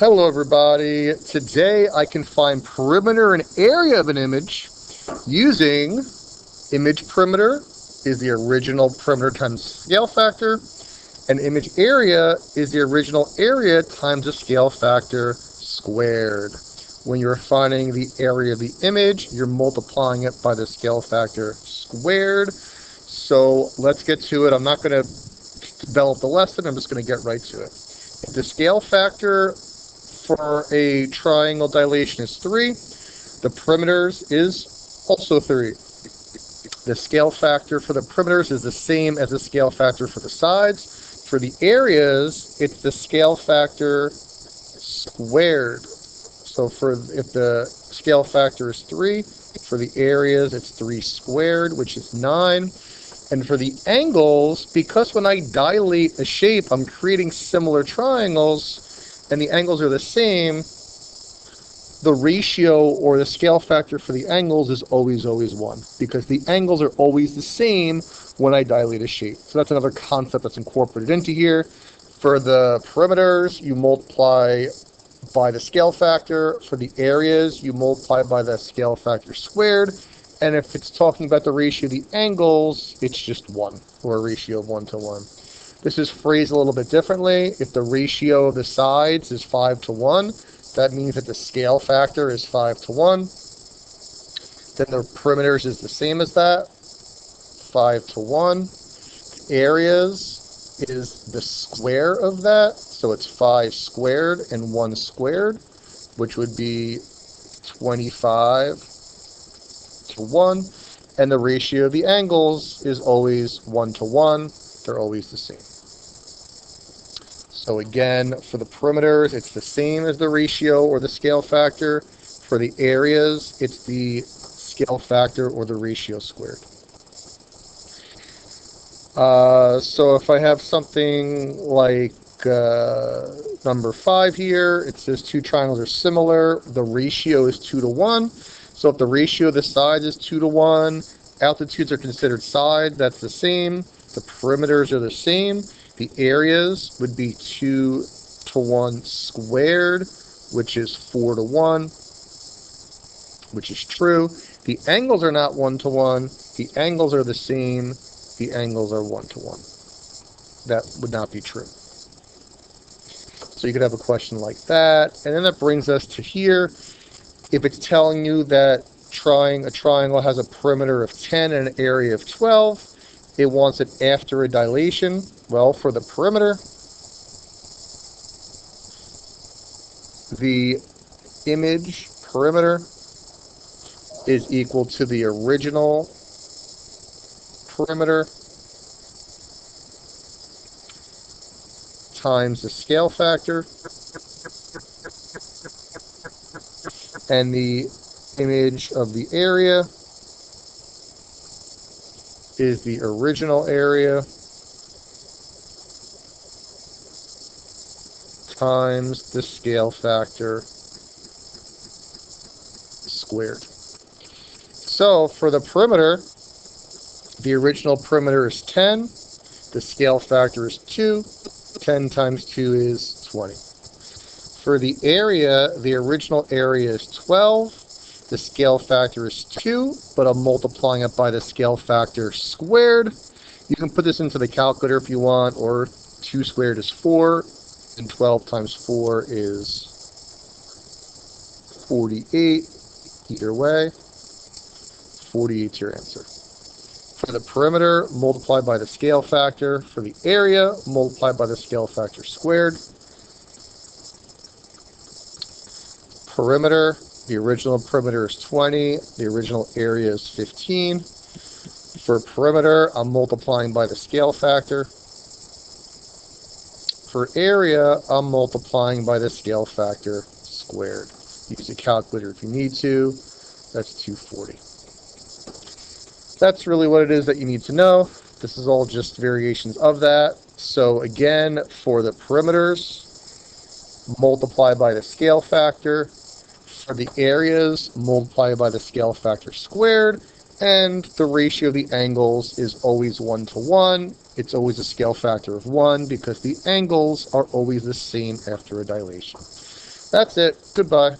Hello everybody. Today I can find perimeter and area of an image using image perimeter is the original perimeter times scale factor, and image area is the original area times the scale factor squared. When you're finding the area of the image, you're multiplying it by the scale factor squared. So let's get to it. I'm not going to develop the lesson. I'm just going to get right to it. If the scale factor for a triangle dilation is 3, the perimeters is also 3. The scale factor for the perimeters is the same as the scale factor for the sides. For the areas, it's the scale factor squared. So if the scale factor is 3, for the areas it's 3 squared, which is 9. And for the angles, because when I dilate a shape, I'm creating similar triangles, and the angles are the same, the ratio or the scale factor for the angles is always 1, because the angles are always the same when I dilate a shape. So that's another concept that's incorporated into here. For the perimeters, you multiply by the scale factor. For the areas, you multiply by the scale factor squared. And if it's talking about the ratio of the angles, it's just 1, or a ratio of 1 to 1. This is phrased a little bit differently. If the ratio of the sides is 5 to 1, that means that the scale factor is 5 to 1. Then the perimeters is the same as that, 5 to 1. Areas is the square of that, so it's 5 squared and 1 squared, which would be 25 to 1. And the ratio of the angles is always 1 to 1. They're always the same. So again, for the perimeters, it's the same as the ratio or the scale factor. For the areas, it's the scale factor or the ratio squared. So if I have something like number 5 here, it says 2 triangles are similar. The ratio is 2 to 1. So if the ratio of the sides is 2 to 1, altitudes are considered side. That's the same. The perimeters are the same. The areas would be 2 to 1 squared, which is 4 to 1, which is true. The angles are not 1 to 1. The angles are the same. The angles are 1 to 1. That would not be true. So you could have a question like that. And then that brings us to here. If it's telling you that a triangle has a perimeter of 10 and an area of 12, it wants it after a dilation. Well, for the perimeter, the image perimeter is equal to the original perimeter times the scale factor, and the image of the area is the original area times the scale factor squared. So for the perimeter, the original perimeter is 10, the scale factor is 2, 10 times 2 is 20. For the area, the original area is 12, the scale factor is 2, but I'm multiplying it by the scale factor squared. You can put this into the calculator if you want, or 2 squared is 4, and 12 times 4 is 48. Either way, 48 is your answer. For the perimeter, multiply by the scale factor. For the area, multiply by the scale factor squared. Perimeter, the original perimeter is 20, the original area is 15. For perimeter, I'm multiplying by the scale factor. For area, I'm multiplying by the scale factor squared. Use a calculator if you need to. That's 240. That's really what it is that you need to know. This is all just variations of that. So again, for the perimeters, multiply by the scale factor. For the areas, multiply by the scale factor squared. And the ratio of the angles is always 1 to 1. It's always a scale factor of 1 because the angles are always the same after a dilation. That's it. Goodbye.